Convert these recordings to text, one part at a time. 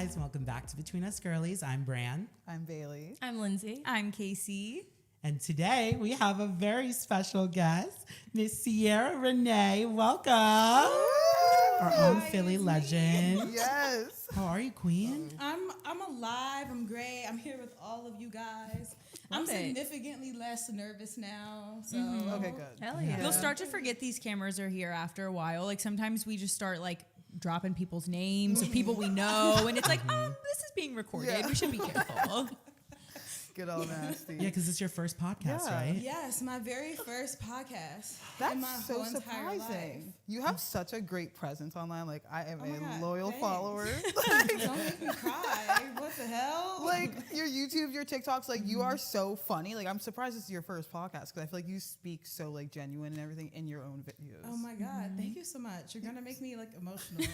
guys. Welcome back to Between Us Girlies. I'm Bran. I'm Bailey. I'm Lindsay. I'm Casey. And today we have a very special guest, Miss Cierra Rene. Welcome. Our own Philly legend. Yes. How are you, Queen? I'm alive. I'm great. I'm here with all of you guys. I'm significantly less nervous now. So Okay, good. Hell yeah. You'll start to forget these cameras are here after a while. Like sometimes we just start like dropping people's names of people we know, and it's like, oh, this is being recorded. Yeah. We should be careful. Get all nasty. Yeah, because it's your first podcast, Yeah. right? Yes, my very first podcast That's in my so whole entire life. surprising. You have such a great presence online. Like, I am Oh my a God, loyal thanks. follower. Don't make me cry. What the hell? Like, your YouTube, your TikToks, like, you are so funny. Like, I'm surprised it's your first podcast because I feel like you speak so, like, genuine and everything in your own videos. Oh my God! Thank you so much. You're gonna make me like emotional.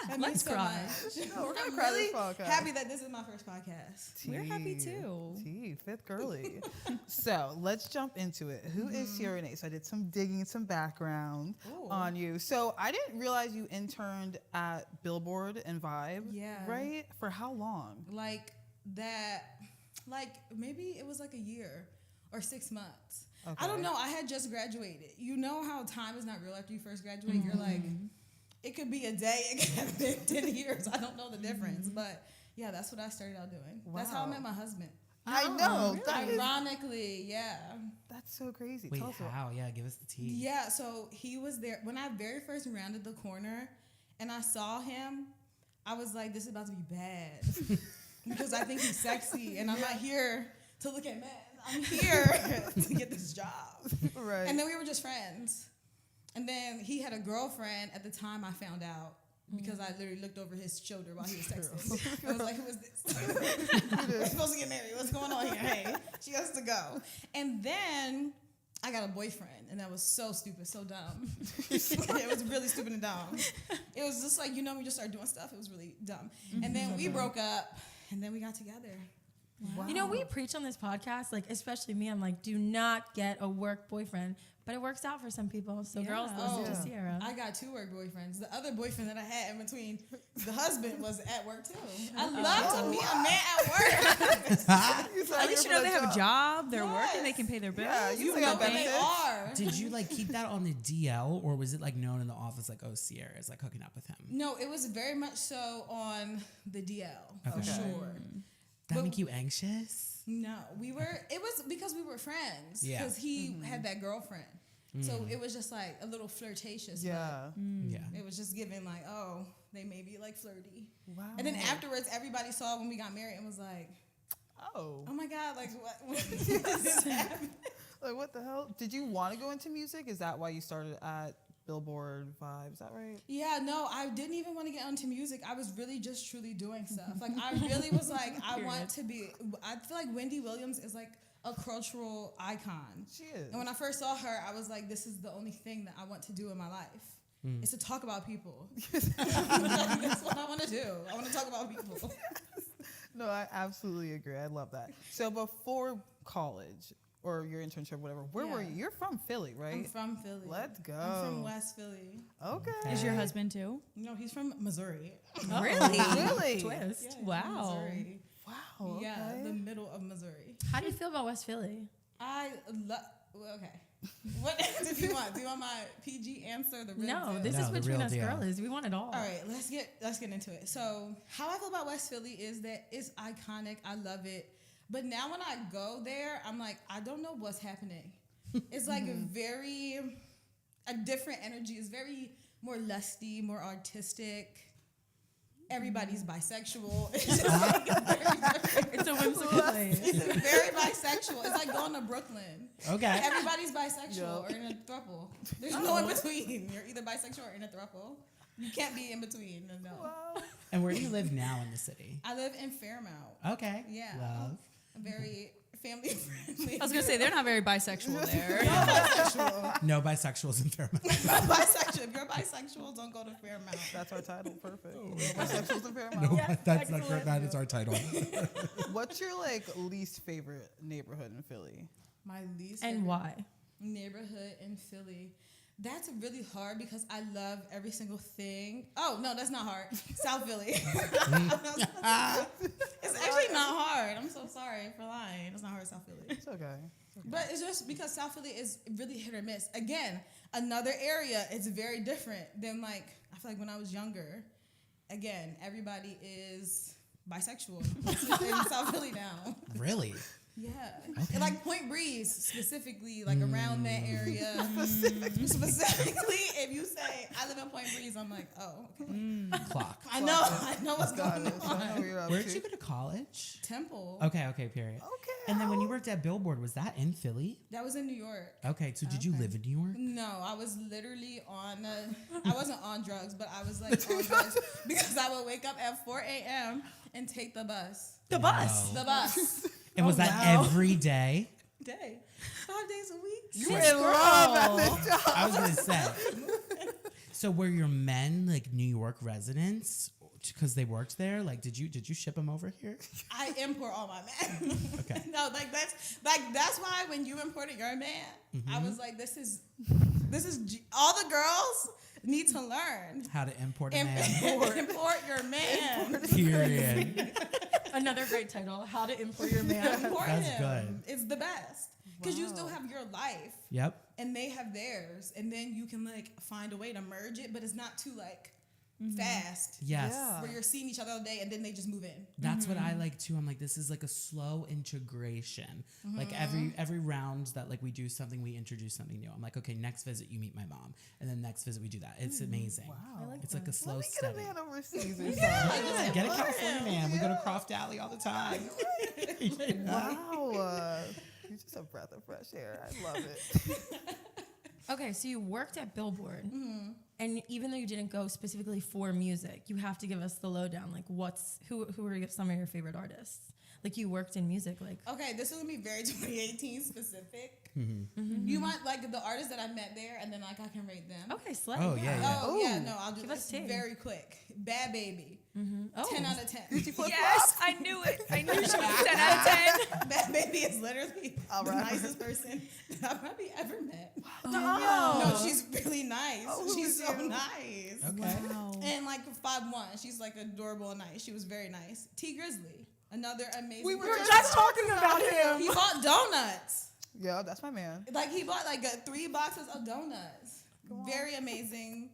That means Let's so cry. much. No, we're gonna I'm cry really this podcast. happy that this is my first podcast. We're happy too. Fifth girly. So let's jump into it. Who is Cierra Rene? So I did some digging, some background on you. So I didn't realize you interned at Billboard and Vibe. Yeah. Right? For how long? Like that, like maybe it was like a year or 6 months. Okay. I don't know. I had just graduated. You know how time is not real after you first graduate? You're like, it could be a day, it could have been 10 years. I don't know the difference. But yeah, that's what I started out doing. That's how I Wow. met my husband. I know. really? That is- Ironically, yeah. that's so crazy. Wait, Tell us about- how? Yeah, give us the tea. Yeah, so he was there. When I very first rounded the corner and I saw him, I was like, this is about to be bad. Because I think he's sexy and I'm not here to look at men. I'm here to get this job. Right. And then we were just friends. And then he had a girlfriend at the time I found out because I literally looked over his shoulder while he was texting. I was like, who is this? We're supposed to get married. What's going on here? Hey, she has to go. And then I got a boyfriend, and that was so stupid, so dumb. It was really stupid and dumb. It was just like, we just started doing stuff. It was really dumb. And then we broke up, and then we got together. Wow. You know, we preach on this podcast, like especially me. I'm like, do not get a work boyfriend, but it works out for some people. So girls, listen to Cierra. I got 2 work boyfriends. The other boyfriend that I had in between the husband was at work too. I love to meet a man at work. You At signed least up you know for they that have a job. They're working, they can pay their bills. Yeah, You you know got they benefits. are. Did you like keep that on the DL, or was it like known in the office like, oh, Cierra is like hooking up with him? No, it was very much so on the DL for Okay. sure. That But- make you anxious? No, it was because we were friends. Yeah. Because he had that girlfriend. So it was just like a little flirtatious. Yeah. Yeah. But it was just giving like, oh, they may be like flirty. Wow. And then afterwards, everybody saw when we got married and was like, Oh. oh my God, like what is this happening? Like, what the hell? Did you want to go into music? Is that why you started at Billboard Vibe? Is that right? Yeah, no, I didn't even want to get into music. I was really just truly doing stuff. Like, I really was like, I want to be, I feel like Wendy Williams is like a cultural icon. She is. And when I first saw her, I was like, this is the only thing that I want to do in my life. Is to talk about people. That's what I want to do. I want to talk about people. No, I absolutely agree. I love that. So before college or your internship, whatever, where were Yeah. you? You're from Philly, right? I'm from Philly. Let's go. I'm from West Philly. Okay. Is your husband too? No, he's from Missouri. Really? Really? Twist. Yeah, Wow. Missouri. Wow. Okay. Yeah, the middle of Missouri. How do you feel about West Philly? Okay. What answer do you want? Do you want my PG answer? The real No, deal? this No, is the between real us deal. girlies. We want it all. All right, let's get into it. So, how I feel about West Philly is that it's iconic. I love it. But now when I go there, I'm like, I don't know what's happening. It's like a different energy. It's very more lusty, more artistic. Everybody's bisexual. It's just like It's a whimsical place. it's very bisexual. It's like going to Brooklyn. Okay. Everybody's bisexual Yup. or in a throuple. There's no in between. You're either bisexual or in a throuple. You can't be in between. No. Wow. And where do you live now in the city? I live in Fairmount. Okay. Yeah. Love. Very family friendly. I was gonna say they're not very bisexual there. bisexual. No bisexuals in Fairmont. Bisexual. If you're bisexual, don't go to Fairmount. That's our title. Perfect. Oh. Bisexuals in Fairmount. No, Yes, that's not excellent. correct. That is our title. What's your least favorite neighborhood in Philly? My least And favorite why? neighborhood in Philly. That's really hard because I love every single thing. Oh, no, that's not hard. South Philly. It's actually not hard. I'm so sorry for lying. It's not hard, South Philly. It's okay. But it's just because South Philly is really hit or miss. Again, another area, it's very different than like, I feel like when I was younger, again, everybody is bisexual in South Philly now. Really? Yeah. Okay. And like Point Breeze specifically, like around that area. Specifically, if you say, I live in Point Breeze, I'm like, oh, okay. Clock. I know what's going on. Where did you go to college? Temple. Okay, period. Okay. And then when you worked at Billboard, was that in Philly? That was in New York. Okay, so did you live in New York? No, I was literally on, I wasn't on drugs, but I was like on drugs because I would wake up at 4 a.m. and take the bus. The bus. The bus. And was that every day? 5 days a week. You were in love at this job. I was gonna say. So were your men like New York residents because they worked there? Like, did you ship them over here? I import all my men. Okay. No, that's why when you imported your man, I was like, this is all the girls need to learn. How to import a man. Import your man. Period. Another great title, How to Import Your Man. Import That's him. good. It's the best. Because you still have your life. Yep. And they have theirs. And then you can like find a way to merge it, but it's not too like fast. Yes. Yeah. Where you're seeing each other all day and then they just move in. That's what I like too. I'm like, this is like a slow integration. Like every round that like we do something, we introduce something new. I'm like, okay, next visit you meet my mom, and then next visit we do that. It's amazing. Wow. It's like a slow Let me get steady. a man overseas or Yeah, get a California man. We go to Croft Alley all the time. something. Wow. You're just a breath of fresh air. I love it. Okay, so you worked at Billboard, and even though you didn't go specifically for music, you have to give us the lowdown. Like, who are some of your favorite artists? Like, you worked in music, like. Okay, this is gonna be very 2018 specific. You want like the artists that I met there, and then like I can rate them. Okay, slay. Oh, yeah. Oh yeah, no, I'll do Give us this two. very quick. Bad Baby, Oh. 10 out of 10. Yes, I knew it. I knew she was 10 out of 10. Bad Baby is literally All the right. nicest person that I've probably ever met. Oh. No, she's really nice. She's so nice. Okay. Wow. And like 5'1", she's like adorable and nice. She was very nice. T Grizzly, another amazing. We were person. just talking about him. He bought donuts. Yeah, that's my man. Like he bought like 3 boxes of donuts. Very amazing,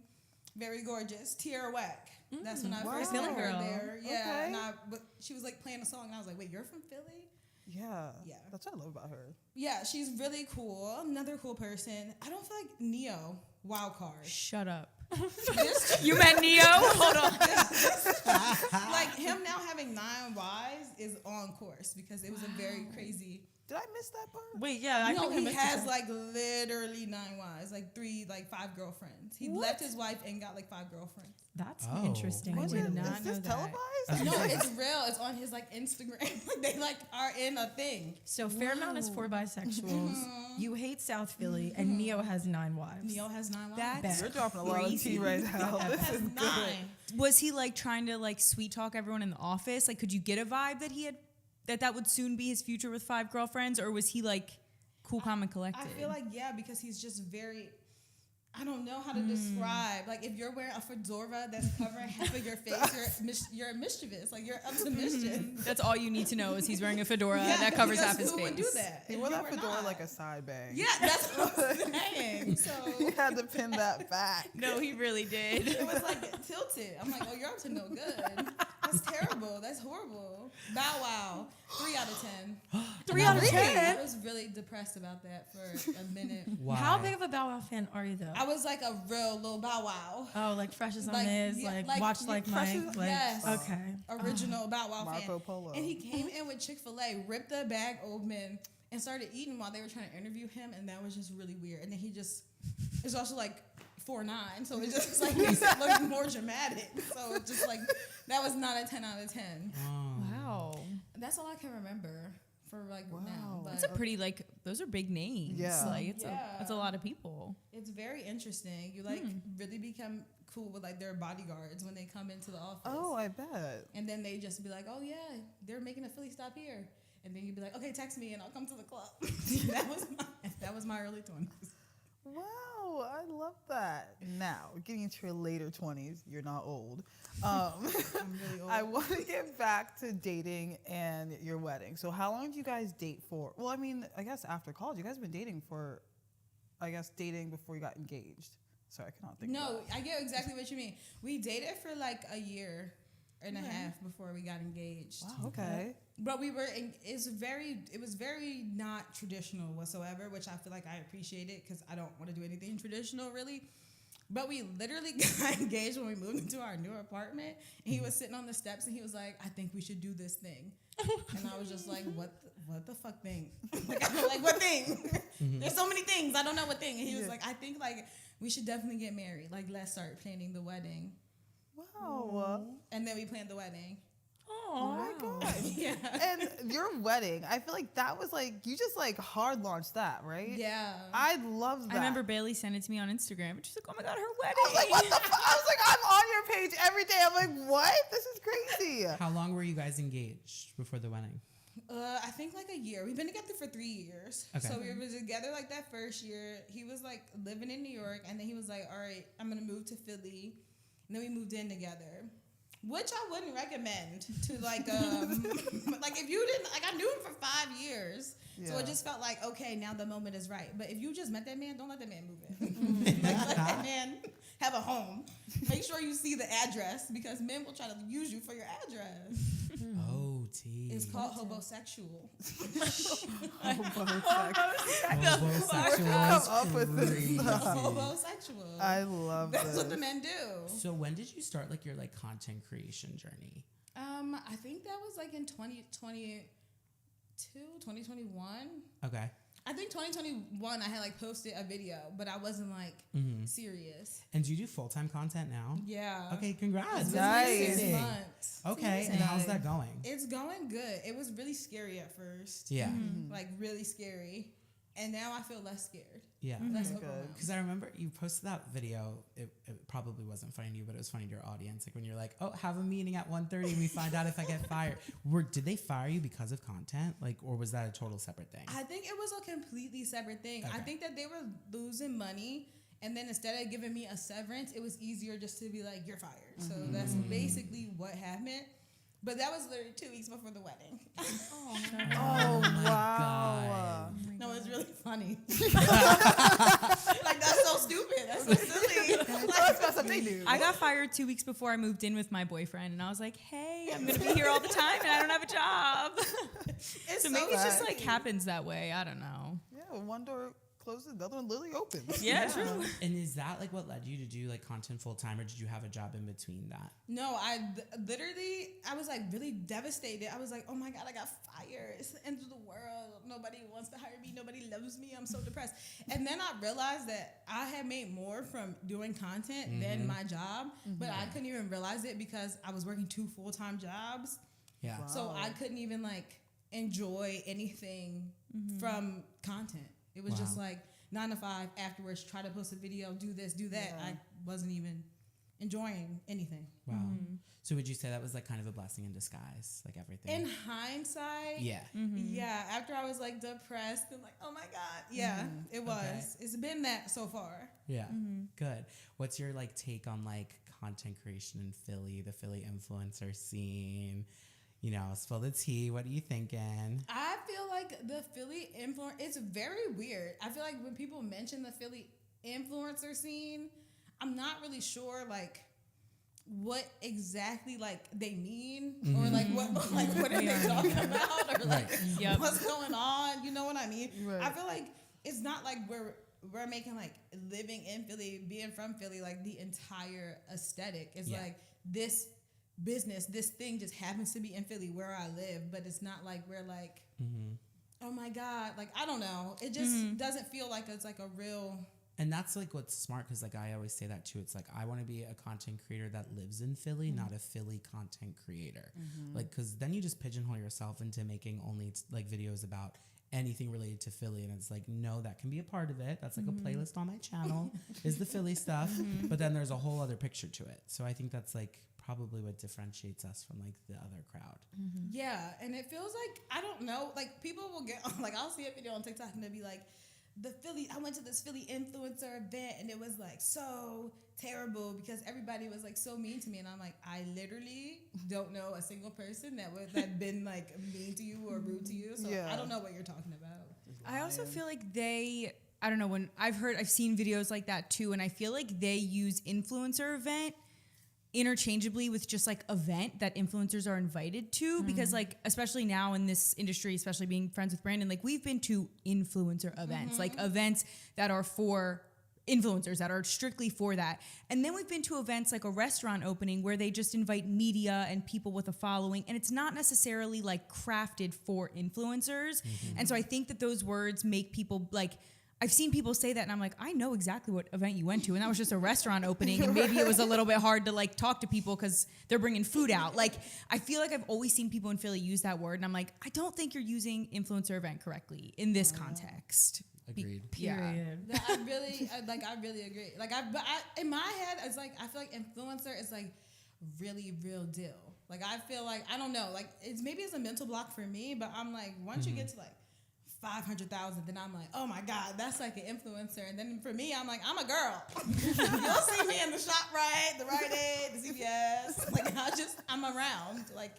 very gorgeous. Tierra Whack. That's when I first met Philly her girl. there. Yeah, Okay. but she was like playing a song, and I was like, "Wait, you're from Philly?" Yeah. Yeah. That's what I love about her. Yeah, she's really cool. Another cool person. I don't feel like Neo. Wild card. Shut up. This- You met Neo? Hold on. like him now having 9 wives is on course because it was a very crazy. Did I miss that part? Wait, yeah, I No, think I he missed has it. like literally 9 wives, like 5 girlfriends. He left his wife and got like 5 girlfriends. That's Oh. interesting. Was I it? did not Is know this that. televised? No, it's real. It's on his like Instagram. They like are in a thing. So Fairmount is for bisexuals. You hate South Philly, and Neo has 9 wives. Neo has 9 wives. That's You're dropping a lot of tea right now. This has is 9. good. Was he like trying to like sweet talk everyone in the office? Like, could you get a vibe that he had that would soon be his future with 5 girlfriends, or was he like cool, calm, and collected? I feel like because he's just very. I don't know how to describe. Like if you're wearing a fedora that's covering half of your face, you're mischievous. Like you're up to mischief. that's all you need to know is he's wearing a fedora Yeah, that covers because half his who face. would do that? He if wore you that were fedora not? like a side bang. Yeah, that's what I'm saying. So He had to pin that back. No, he really did. it was like tilted. I'm like, oh, you're up to no good. That's terrible. That's horrible. Bow Wow, 3 out of 10. 3 out of 10? I was really depressed about that for a minute. Why? How big of a Bow Wow fan are you, though? I was like a real little Bow Wow. Oh, like Fresh is on Like, this, yeah, like like, Watch yeah, Like Fresh Mike. is- Like, yes. Okay. Original Bow Wow Marco fan. Polo. And he came in with Chick-fil-A, ripped the bag open, and started eating while they were trying to interview him, and that was just really weird. And then he just, it was also like 4'9", so it just like makes it look more dramatic. So it's just like, that was not a 10 out of 10. Wow. That's all I can remember for like now. But That's a pretty like those are big names. Yeah. Like Yeah. that's a lot of people. it's very interesting. You like really become cool with like their bodyguards when they come into the office. Oh, I bet. And then they just be like, oh yeah, they're making a Philly stop here. And then you'd be like, okay, text me and I'll come to the club. that was my early 20s. Wow, I love that. Now, getting into your later 20s, you're not old. I'm really old. I want to get back to dating and your wedding. So how long did you guys date for? Well, I mean, I guess after college, you guys have been dating for, I guess, dating before you got engaged. Sorry, I cannot think of No, that. I get exactly what you mean. We dated for like a year and a half before we got engaged. Wow, okay. But we were it was very not traditional whatsoever, which I feel like I appreciate it because I don't want to do anything traditional really. But we literally got engaged when we moved into our new apartment, and he was sitting on the steps and he was like, "I think we should do this thing," and I was just like, "What the fuck thing? like what thing? There's so many things I don't know what thing." And he was like, "I think like we should definitely get married. Like let's start planning the wedding." Wow. And then we planned the wedding. Oh my God. Yeah. And your wedding, I feel like that was like, you just like hard launched that, right? Yeah. I love that. I remember Bailey sent it to me on Instagram, and she's like, "Oh my God, her wedding!" I was like, what the I was like, I'm on your page every day. I'm like, what? This is crazy. How long were you guys engaged before the wedding? I think like a year. We've been together for 3 years. Okay. So we were together like that first year. He was like living in New York, and then he was like, "All right, I'm gonna move to Philly." And then we moved in together, which I wouldn't recommend to like like if you didn't like I knew him for 5 years, so Yeah. it just felt like okay, now the moment is right. But if you just met that man, don't let that man move in. Like, let that man have a home. Make sure you see the address because men will try to use you for your address. Oh, tea. It's called hobosexual. Homosexual. Come up with this Crazy. stuff. Homosexual. I love That's this. what the men do. So when did you start like your like content creation journey? I think that was like in 2022, 2021. Okay. I think 2021 I had like posted a video, but I wasn't like serious. And do you do full-time content now? Yeah. Okay, congrats. It's been Nice. like 6 Amazing. months. Okay, and how's that going? It's going good. It was really scary at first. Yeah. Like really scary. And now I feel less scared. Yeah. Less Good. overwhelmed. Because I remember you posted that video. It probably wasn't funny to you, but it was funny to your audience. Like when you're like, "Oh, have a meeting at 1:30 and we find out if I get fired." Did they fire you because of content, like, or was that a total separate thing? I think it was a completely separate thing. I Okay. think that they were losing money, and then instead of giving me a severance, it was easier just to be like, "You're fired." So that's basically what happened. But that was literally 2 weeks before the wedding. Oh, wow. No, it's really funny. Like that's so stupid. That's so silly. That's not something they do. I got fired 2 weeks before I moved in with my boyfriend, and I was like, "Hey, I'm gonna be here all the time, and I don't have a job." It's So maybe it just like funny. happens that way. I don't know. Yeah, when one door closes, the other one literally opens. Yeah, true. And is that like what led you to do like content full time, or did you have a job in between that? No, I was like really devastated. I was like, oh my God, I got fired. It's the end of the world. Nobody wants to hire me. Nobody loves me. I'm so depressed. And then I realized that I had made more from doing content than my job, but I couldn't even realize it because I was working 2 full-time jobs. Yeah. Wow. So I couldn't even like enjoy anything from content. It was just Wow. like 9 to 5 afterwards, try to post a video, do this, do that. Yeah. I wasn't even enjoying anything. Wow. So would you say that was like kind of a blessing in disguise, like everything? In hindsight, yeah. yeah, after I was like depressed and like, oh my God. Yeah, it was. Okay. It's been that so far. Yeah. Good. What's your like take on like content creation in Philly, the Philly influencer scene? You know, spill the tea. What are you thinking? I feel like the Philly influence, it's very weird. I feel like when people mention the Philly influencer scene, I'm not really sure like what exactly like they mean or like what are they talking about or like Yep. what's going on. You know what I mean? Right. I feel like it's not like we're making like living in Philly, being from Philly, like the entire aesthetic. It's Yeah. like this business, this thing just happens to be in Philly where I live, but it's not like we're like, oh my God, like I don't know. It just doesn't feel like it's like a real. And that's like what's smart, because like I always say that too. It's like I want to be a content creator that lives in Philly, not a Philly content creator. Like, because then you just pigeonhole yourself into making only like videos about anything related to Philly, and it's like, no, that can be a part of it. That's like a playlist on my channel is the Philly stuff, but then there's a whole other picture to it. So I think that's like probably what differentiates us from like the other crowd. Yeah, and it feels like, I don't know, like people will get like I'll see a video on TikTok and they'll be like, I went to this Philly influencer event and it was like so terrible because everybody was like so mean to me, and I'm like, I literally don't know a single person that would have been like mean to you or rude to you, so I don't know what you're talking about. I also feel like I don't know, when I've seen videos like that too, and I feel like they use influencer event interchangeably with just like event that influencers are invited to, because like especially now in this industry, especially being friends with Brandon, like we've been to influencer events, like events that are for influencers, that are strictly for that. And then we've been to events like a restaurant opening where they just invite media and people with a following, and it's not necessarily like crafted for influencers. And so I think that those words make people like, I've seen people say that and I'm like, I know exactly what event you went to, and that was just a restaurant opening, and maybe it was a little bit hard to like talk to people because they're bringing food out. Like, I feel like I've always seen people in Philly use that word, and I'm like, I don't think you're using influencer event correctly in this context. Agreed. Period. Yeah. I really agree. Like, in my head, it's like, I feel like influencer is like really real deal. Like, I feel like, I don't know, like maybe it's a mental block for me, but I'm like, once you get to like 500,000, then I'm like, oh my God, that's like an influencer. And then for me, I'm like, I'm a girl. You'll see me in the ShopRite, the Rite Aid, the CVS. Like, I'm around. Like,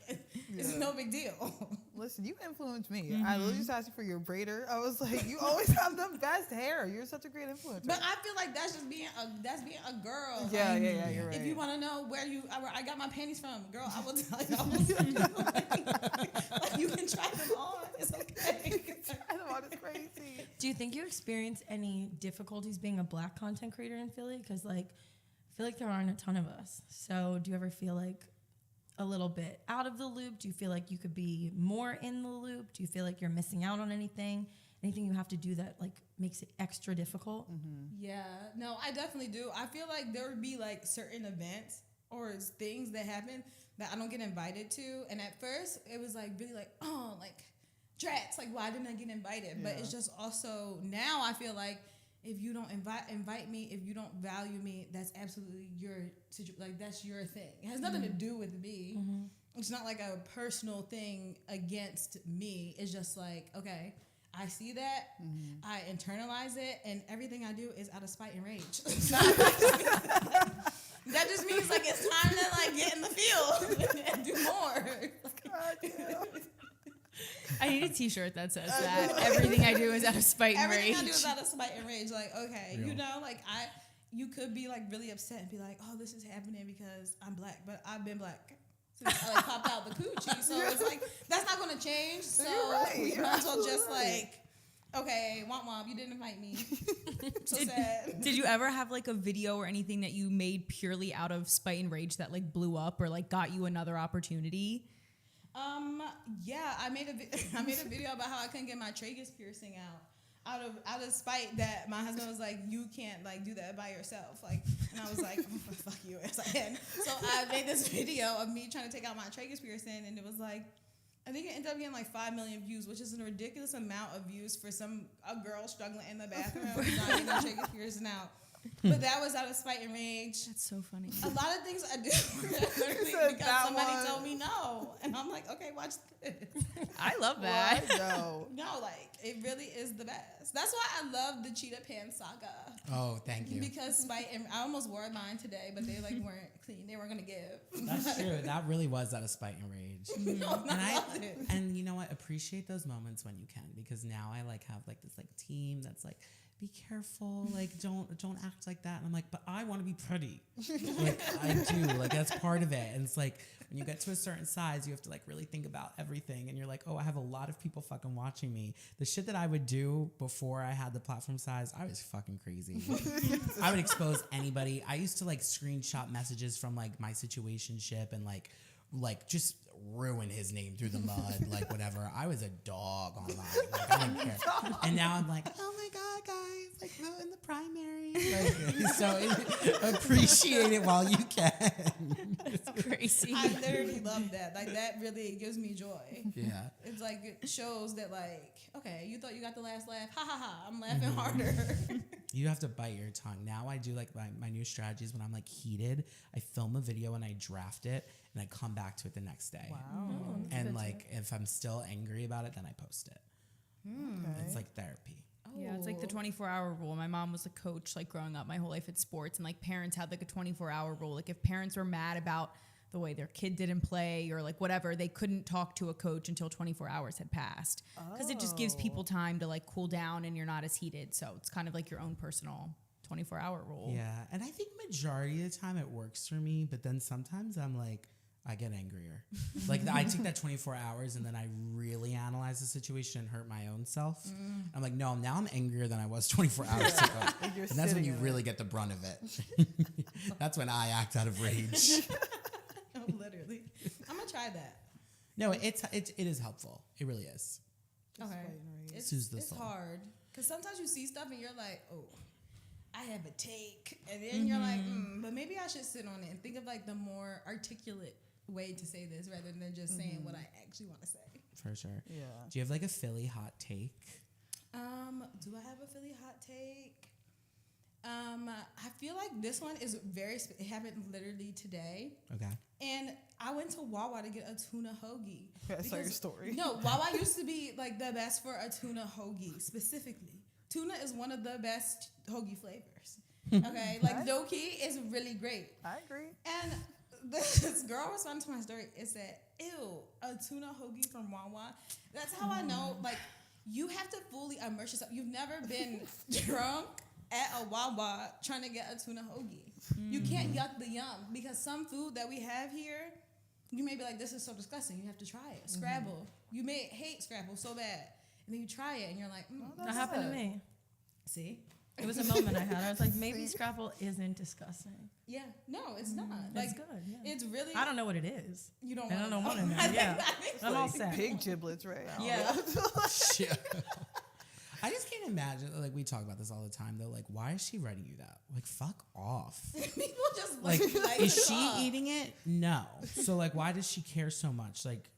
it's no big deal. Listen, you influenced me. I literally just asked you for your braider. I was like, you always have the best hair. You're such a great influencer. But I feel like that's just being a girl. Yeah, you're right. If you want to know where I got my panties from, girl, I will tell you. Like, you can try them on. It's okay. Try them on. It's crazy. Do you think you experience any difficulties being a Black content creator in Philly? Because like, I feel like there aren't a ton of us. So do you ever feel like a little bit out of the loop? Do you feel like you could be more in the loop? Do you feel like you're missing out on anything? Anything you have to do that like makes it extra difficult? Yeah, no, I definitely do. I feel like there would be like certain events or things that happen that I don't get invited to. And at first it was like really like, oh, like drats, like why didn't I get invited? Yeah. But it's just also now I feel like if you don't invite me, if you don't value me, that's absolutely that's your thing. It has nothing to do with me. It's not like a personal thing against me. It's just like, okay, I see that, I internalize it, and everything I do is out of spite and rage. That just means like it's time to like get in the field and do more. I need a t-shirt that says that. Everything I do is out of spite and rage. Everything I do is out of spite and rage. Like, okay, you know, like you could be like really upset and be like, oh, this is happening because I'm Black, but I've been Black since I like popped out the coochie. So it's like, that's not going to change. So we might as well just like, okay, womp womp, you didn't invite me. So sad. Did you ever have like a video or anything that you made purely out of spite and rage that like blew up or like got you another opportunity? Yeah, I made a video about how I couldn't get my tragus piercing out of spite that my husband was like, you can't like do that by yourself, like, and I was like, oh, fuck you, as I can. So I made this video of me trying to take out my tragus piercing, and it was like, I think it ended up getting like 5 million views, which is a ridiculous amount of views for a girl struggling in the bathroom not getting her tragus piercing out. But that was out of spite and rage. That's so funny. A lot of things I do literally because somebody told me no. And I'm like, okay, watch this. I love that. No, like, it really is the best. That's why I love the cheetah pants saga. Oh, thank you. Because spite and I almost wore mine today, but they like weren't clean. They weren't going to give. That's true. That really was out of spite and rage. No, and you know what? Appreciate those moments when you can, because now I like have like this like team that's like, be careful, like don't act like that. And I'm like, but I want to be pretty. Like I do, like that's part of it. And it's like when you get to a certain size, you have to like really think about everything. And you're like, oh, I have a lot of people fucking watching me. The shit that I would do before I had the platform size, I was fucking crazy. I would expose anybody. I used to like screenshot messages from like my situationship and like just ruin his name through the mud, like whatever. I was a dog online. Like, I didn't care. And now I'm like, oh my God, guys, like vote in the primary. Like, so appreciate it while you can. It's crazy. I literally love that. Like, that really gives me joy. Yeah. It's like, it shows that like, okay, you thought you got the last laugh. Ha ha ha. I'm laughing harder. You have to bite your tongue. Now I do like my new strategies when I'm like heated. I film a video and I draft it and I come back to it the next day. Wow. And like if I'm still angry about it, then I post it. Okay. It's like therapy. Yeah, it's like the 24-hour rule. My mom was a coach, like growing up my whole life at sports, and like parents had like a 24-hour rule. Like if parents were mad about the way their kid didn't play or like whatever, they couldn't talk to a coach until 24 hours had passed because it just gives people time to like cool down and you're not as heated. So it's kind of like your own personal 24-hour rule. Yeah, and I think majority of the time it works for me, but then sometimes I'm like, I get angrier. Like I take that 24 hours and then I really analyze the situation and hurt my own self. I'm like, no, now I'm angrier than I was 24 hours ago. And that's when you really get the brunt of it. That's when I act out of rage. Literally. I'm going to try that. No, it is helpful. It really is. Okay. Soothes the It's soul. hard. Because sometimes you see stuff and you're like, oh, I have a take. And then you're like, but maybe I should sit on it and think of like the more articulate way to say this rather than just saying what I actually want to say. For sure. Yeah. Do you have like a Philly hot take? Do I have a Philly hot take? I feel like this one is it happened literally today. Okay. And I went to Wawa to get a tuna hoagie. I saw your story. No, Wawa used to be like the best for a tuna hoagie specifically. Tuna is one of the best hoagie flavors. Okay, like low key is really great. I agree. And this girl responded to my story. It said, "Ew, a tuna hoagie from Wawa." That's how I know. Like, you have to fully immerse yourself. You've never been drunk at a Wawa trying to get a tuna hoagie. You can't yuck the yum because some food that we have here, you may be like, "This is so disgusting." You have to try it. Scrabble. You may hate Scrabble so bad, and then you try it, and you're like, That happened to me. "See." It was a moment I had. I was like, maybe Scrabble isn't disgusting. Yeah, no, it's not. It's Like, good. Yeah. it's really. I don't know what it is. You don't. I don't know wanna what it is. Yeah. I'm all set. Pig giblets, right? Yeah. I just can't imagine. Like we talk about this all the time, though. Like, why is she writing you that? Like, fuck off. People just Like, like is to she talk. eating it? No. So, like, why does she care so much? Like,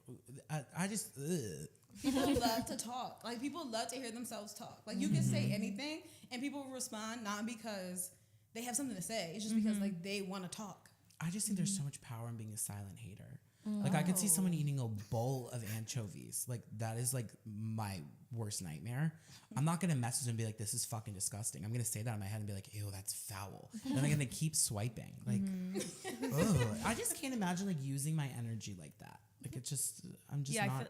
I just. Ugh. People love to talk. Like, people love to hear themselves talk. Like, you can say anything, and people will respond not because they have something to say. It's just because like they want to talk. I just think there's so much power in being a silent hater. Like I could see someone eating a bowl of anchovies. Like that is like my worst nightmare. I'm not gonna message and be like, "This is fucking disgusting." I'm gonna say that in my head and be like, "Ew, that's foul." Then I'm gonna keep swiping. Like, ugh. I just can't imagine like using my energy like that. Like it's just, I'm just not.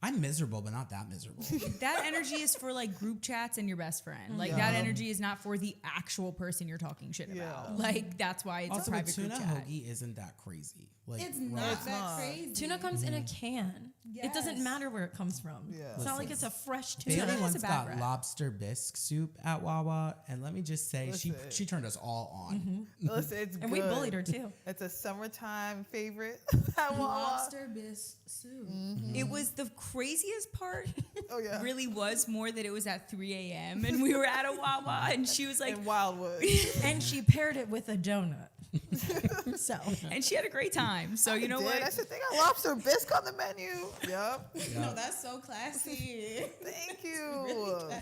I'm miserable, but not that miserable. That energy is for like group chats and your best friend. Like that energy is not for the actual person you're talking shit about. Like that's why it's Also, a a private group tuna chat. hoagie isn't that crazy. Like It's raw. not that crazy. Tuna comes in a can. It doesn't Yes. matter where it comes from. Yeah. It's not like it's a fresh tuna. Bailey has once a bad got rep. lobster bisque soup at Wawa, and let me just say, Listen. she turned us all on. Listen, it's And good. we bullied her too. It's a summertime favorite. At Wawa. Lobster bisque soup. It was the craziest part. Oh yeah. Really was more that it was at 3 a.m. and we were at a Wawa and she was like, In Wildwood. And she paired it with a donut. So and she had a great time. So you know Did. what? I said they got lobster bisque on the menu. Yep. No, that's so classy. Thank you. Really,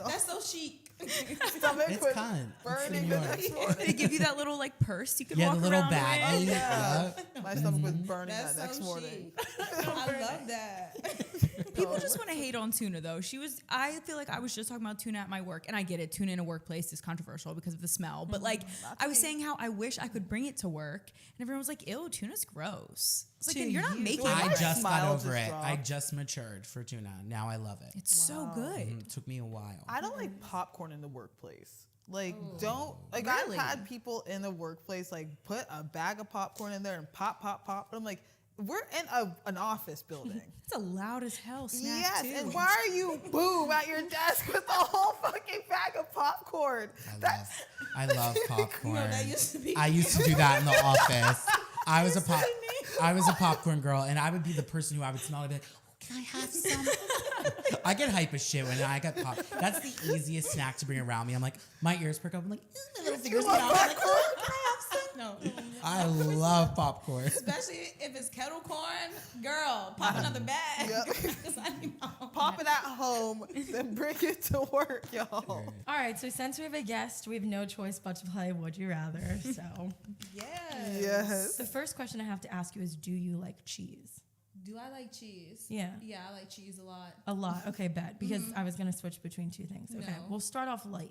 that's so chic. Stomach It's was cunt. burning It's the New York. next morning. They give you that little like purse you can Yeah, walk the little around baggie. with. Yeah. Yep. My stomach was burning That's that next so morning. chic. I love that. People just want to hate on tuna though. I feel like I was just talking about tuna at my work, and I get it. Tuna in a workplace is controversial because of the smell. But like, I was saying how I wish I could bring it to work, and everyone was like, "Ew, tuna's gross." It's like, and you're not making Well, I my it. just got smile over just it. dropped. I just matured for tuna. Now I love it. It's so good. It took me a while. I don't like popcorn in the workplace. Like, don't like. Really? I've had people in the workplace like put a bag of popcorn in there and pop. But I'm like, we're in an office building. It's a loud as hell snack Yes, too. and why are you boom at your desk with a whole fucking bag of popcorn? I love popcorn. that used to be I used to do that in the office. I was a popcorn girl, and I would be the person who I would smell and be like, "Oh, can I have some?" I get hype as shit when I get pop. That's the easiest snack to bring around me. I'm like, my ears perk up. I'm like, my little fingers love smell. I'm like, popcorn? "Oh, can I have some?" No. I love popcorn. Especially if it's kettle corn. Girl, pop another bag. Yep. 'Cause I know. Pop it at home, then bring it to work, y'all. all right, so since we have a guest, we have no choice but to play Would You Rather. So Yes. Yes. the first question I have to ask you is, do you like cheese? Do I like cheese? Yeah. Yeah, I like cheese a lot. A lot. Okay, bet. Because I was going to switch between two things. Okay, No. we'll start off light.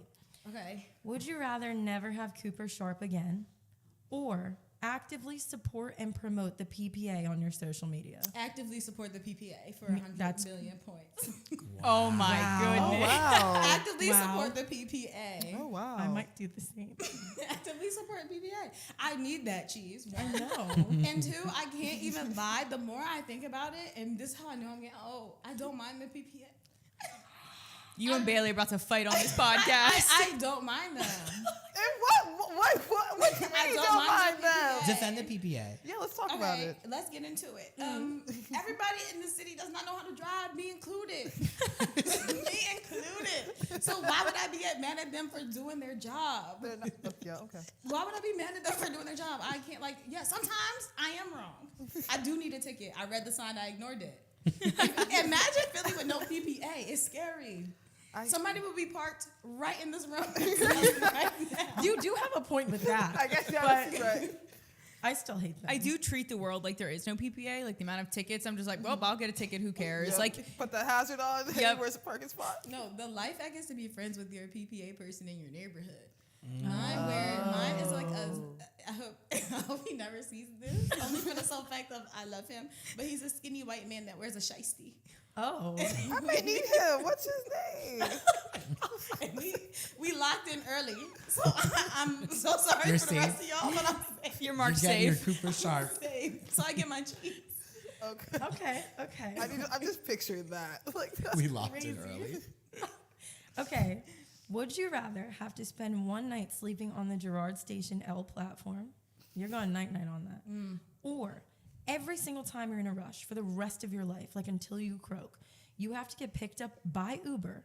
Okay. Would you rather never have Cooper Sharp again or actively support and promote the PPA on your social media? Actively support the PPA for 100 That's- million points. Oh my Oh, goodness. wow. Actively Wow. support the PPA. Oh, wow. I might do the same. Actively support PPA. I need that cheese. I One. know. And two, I can't even lie. The more I think about it, and this is how I know I'm getting old, I don't mind the PPA. You and Bailey are about to fight on this podcast. I don't mind them. And what do you I mean you don't don't mind mind the them? PPA. Defend the PPA. Yeah, let's talk about Okay, it. let's get into it. Everybody in the city does not know how to drive, me included. Me included. So why would I be mad at them for doing their job? They're not- yeah, okay. Why would I be mad at them for doing their job? I can't, yeah, sometimes I am wrong. I do need a ticket. I read the sign, I ignored it. Imagine Philly with no PPA. It's scary. Somebody would be parked right in this room. Right now. You do have a point with that. I guess you're but right. I still hate them. I do treat the world like there is no PPA, like the amount of tickets. I'm just like, well, I'll get a ticket. Who cares? Yeah, Like, put the hazard on. Yep. Where's the parking spot? No, the life hack is to be friends with your PPA person in your neighborhood. Mine is like I hope he never sees this. Only for the sole fact of I love him. But he's a skinny white man that wears a shiesty. Oh. I may need him. What's his name? And we locked in early. So I'm so sorry You're for the rest of safe. y'all, but I'm safe. you're marked You get your safe. Cooper Sharp. Safe. So I get my cheese. Okay. Okay. I'm just picturing that. Like, that's We locked crazy. it early. Okay. Would you rather have to spend one night sleeping on the Girard Station L platform? You're going night-night on that. Or every single time you're in a rush for the rest of your life, like until you croak, you have to get picked up by Uber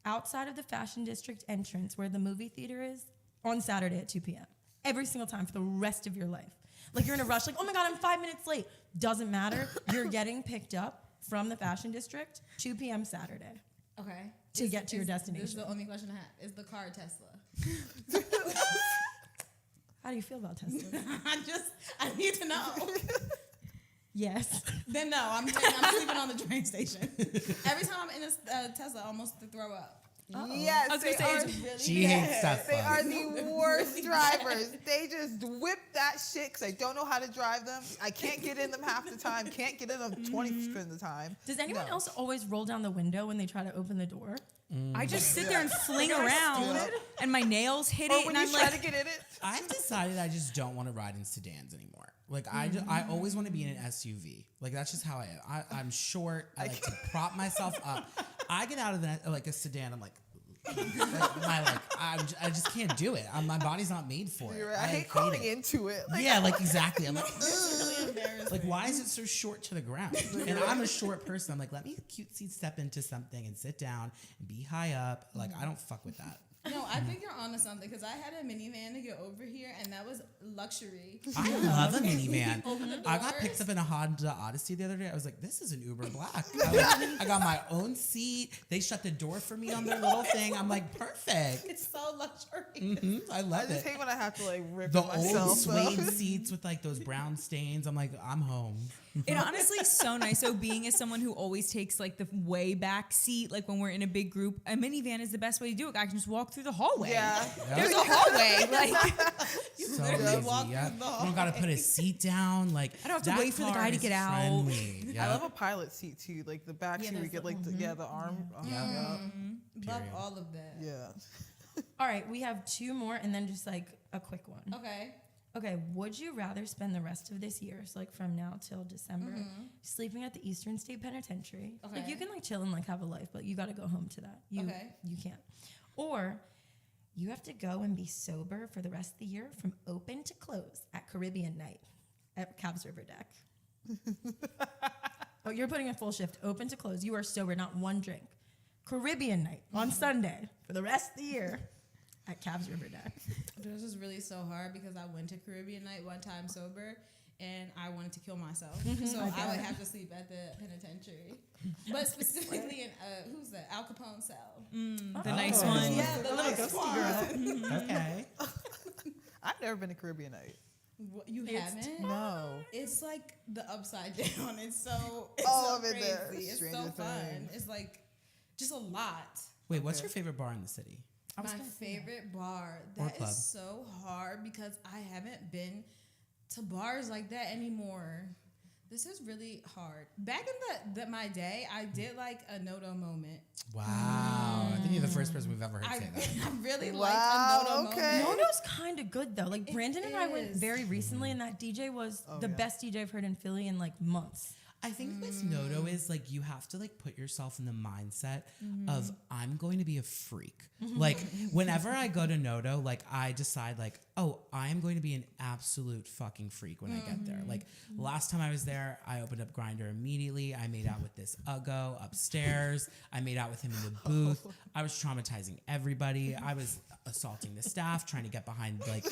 outside of the Fashion District entrance where the movie theater is on Saturday at 2 p.m. Every single time for the rest of your life. Like you're in a rush, like, oh my God, I'm 5 minutes late. Doesn't matter. You're getting picked up from the Fashion District 2 p.m. Saturday. Okay. To get to your destination. This is the only question I have. Is the car a Tesla? How do you feel about Tesla? I need to know. Yes. Then no, I'm sleeping on the train station. Every time I'm in a Tesla, I almost to throw up. Yes, I was they gonna say, are. it's Really She hates bad. They are Tesla. the worst drivers. They just whip that shit because I don't know how to drive them. I can't get in them half the time. Can't get in them 20% of the time. Does anyone No. else always roll down the window when they try to open the door? I just sit there and fling Am I around, stupid? and my nails hit Or it, when and you I'm try like, to get in it. I've decided I just don't want to ride in sedans anymore. Like I always want to be in an SUV. Like that's just how I am. I'm short. I like to prop myself up. I get out of a sedan. I'm like, I just can't do it. My body's not made for it. You're right. I hate crawling into it. Like, Yeah, like exactly. I'm like, Really embarrassing. like why is it so short to the ground? And I'm a short person. I'm like, let me cutesy step into something and sit down and be high up. Like I don't fuck with that. No, I think you're onto something because I had a minivan to get over here, and that was luxury. I love a minivan. Open the I got doors. picked up in a Honda Odyssey the other day. I was like, this is an Uber Black. I got my own seat. They shut the door for me on their little thing. I'm like, perfect. It's so luxury. I I love just it. hate when I have to like rip The it myself. old suede though. seats with like those brown stains. I'm like, I'm home. it honestly is so nice. So being as someone who always takes like the way back seat, like when we're in a big group, a minivan is the best way to do it. I can just walk through the hallway. Yeah. There's a hallway. Like, So literally easy. walk Yeah. through the You don't gotta put a seat down. Like I don't have to that wait for the car guy to is get out. friendly. Yeah. I love a pilot seat too, like the back Yeah, seat where you that's get like the arm. Yeah. Love Period. all of that. Yeah. All right, we have two more and then just like a quick one. Okay. Okay, would you rather spend the rest of this year, so like from now till December, sleeping at the Eastern State Penitentiary? Like Okay. you can like chill and like have a life, but you got to go home to that. You can't. Or you have to go and be sober for the rest of the year from open to close at Caribbean night at Cavs River Deck. Oh, you're putting a full shift, open to close. You are sober, not one drink. Caribbean night on Sunday for the rest of the year at Cavs River Deck. This is really so hard because I went to Caribbean night one time sober and I wanted to kill myself. So I would have to sleep at the penitentiary. But specifically in, who's that? Al Capone cell. the nice Oh. one. Yeah, the nice one. Okay. I've never been to Caribbean night. What, you It's haven't? No. It's like the upside down. It's so All so of it crazy. there. It's Stranger so fun. Things. It's like just a lot. Wait, what's Okay. your favorite bar in the city? My favorite bar. Or That club. is so hard because I haven't been to bars like that anymore. This is really hard. Back in my day, I did like a no-no moment. Wow. I think you're the first person we've ever heard I, say that. I really Wow, liked a no-no okay. moment. Nono's kind of good though. Like Brandon and I went is. very recently, and that DJ was Oh, the yeah. best DJ I've heard in Philly in like months. I think with Noto is like you have to like put yourself in the mindset of I'm going to be a freak. Like whenever I go to Noto, like I decide like, oh, I am going to be an absolute fucking freak when I get there. Like last time I was there, I opened up Grindr immediately. I made out with this Uggo upstairs. I made out with him in the booth. I was traumatizing everybody. I was assaulting the staff, trying to get behind like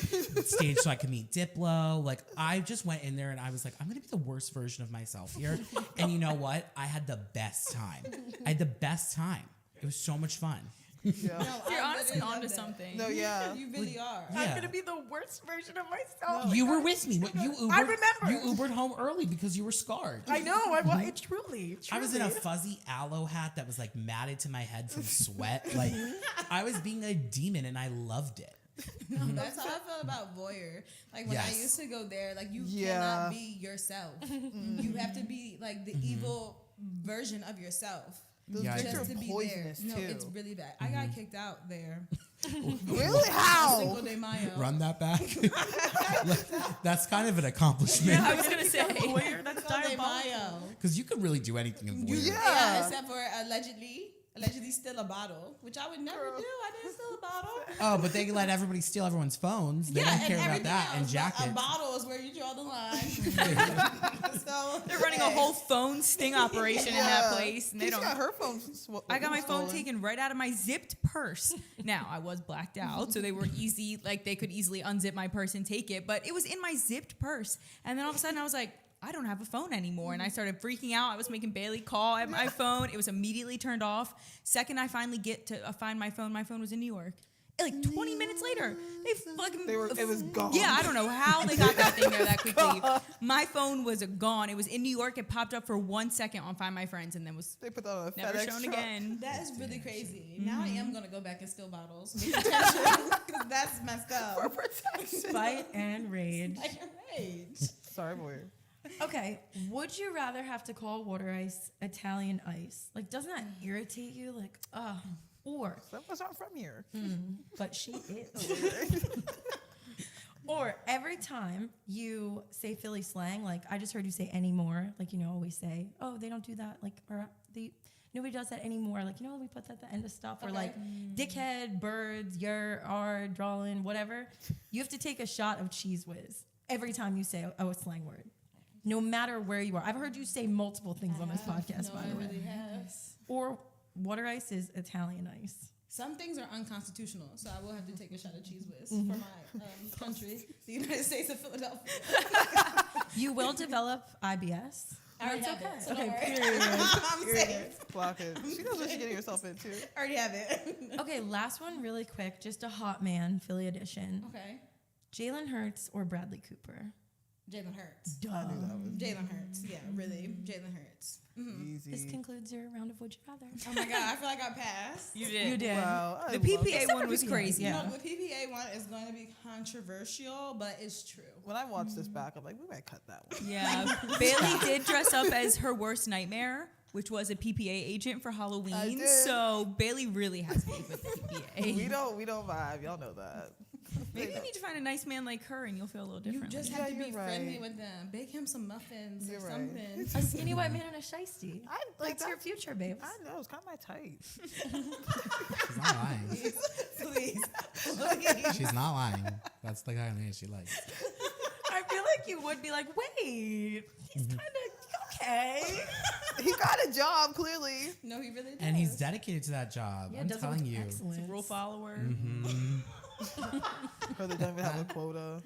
stage so I could meet Diplo. Like I just went in there and I was like, I'm gonna be the worst version of myself here. And you know what? I had the best time. I had the best time. It was so much fun. Yeah. No, You're I honestly literally love onto that. something. No, yeah. You really are. Yeah. I'm gonna be the worst version of myself. You were with me. What, you Ubered, I remember. You Ubered home early because you were scarred. I know. It's truly. I was in a fuzzy aloe hat that was like matted to my head from sweat. Like I was being a demon and I loved it. No, that's how I felt about voyeur. Like when I Yes. used to go there, like you Yeah. cannot be yourself. You have to be like the evil version of yourself. Those Yeah, I drinks agree. are Just to be poisonous there. No, too. it's really bad. I got kicked out there. Really? How? Cinco de Mayo. Run that back. That's kind of an accomplishment I was gonna say. That's Cinco de diabolical. Mayo. because you could really do anything in voyeur. Yeah. Except for allegedly steal a bottle, which I would never do. I didn't steal a bottle. Oh, but they let everybody steal everyone's phones. They don't and care about everything that. And else, but jackets. A bottle is where you draw the line. So They're running a whole phone sting operation in that place, and they She don't. got her phone. I got my phone stolen. taken right out of my zipped purse. Now I was blacked out, so they were easy. Like they could easily unzip my purse and take it, but it was in my zipped purse. And then all of a sudden, I was like, I don't have a phone anymore, and I started freaking out. I was making Bailey call at my phone. It was immediately turned off. Second, I finally get to find my phone. My phone was in New York. Like 20 minutes later, It was gone. Yeah, I don't know how they got that thing there that quickly. My phone was gone. It was in New York. It popped up for 1 second on Find My Friends, and then was They put that on a never FedEx shown truck. again. that is really crazy. Now I am gonna go back and steal bottles because that's messed up. For protection. Fight and rage. I can rage. Sorry, boy. Okay, would you rather have to call water ice Italian ice? Like, doesn't that irritate you? Like, or, Some of us aren't from here. but she is. Or every time you say Philly slang, like I just heard you say anymore, like always say, oh, they don't do that, like nobody does that anymore. Like we put that at the end of stuff, or Okay. like dickhead, birds, are drawing, whatever. You have to take a shot of Cheese Whiz every time you say a slang word, no matter where you are. I've heard you say multiple things on this podcast, No, by the I way. really have. Or water ice is Italian ice. Some things are unconstitutional, so I will have to take a shot of Cheese Whiz for my country, the United States of Philadelphia. You will develop IBS. I already That's have okay. it. So Okay, don't worry. period. I'm safe. Block it. She knows what she's getting herself into. I already have it. Okay, last one really quick. Just a hot man, Philly edition. Okay. Jalen Hurts or Bradley Cooper? Jalen Hurts. I knew that was Jalen Hurts. Yeah, really. Jalen Hurts. easy. This concludes your round of Would You Rather. Oh my God, I feel like I passed. You did. You did. Wow. I The love PPA it. one was PPA, crazy. yeah. No, the PPA one is going to be controversial, but it's true. When I watched this back, I'm like, we might cut that one. Yeah. Bailey did dress up as her worst nightmare, which was a PPA agent for Halloween. did. So Bailey really has beef with the PPA. We don't vibe. Y'all know that. Maybe you need to find a nice man like her, and you'll feel a little You different. just Yeah, have to be you're friendly right. with them. Bake him some muffins You're or right. something. A skinny white man and a shiesty. I like That's your future, babes. I know it's kind of my type. She's not lying. Please. She's not lying. That's the kind of man she likes. I feel like you would be like, wait, he's kind of okay. He got a job clearly. No, he really does. And he's dedicated to that job. I'm does it telling with you. excellence. Rule follower. Because they don't even have a quota.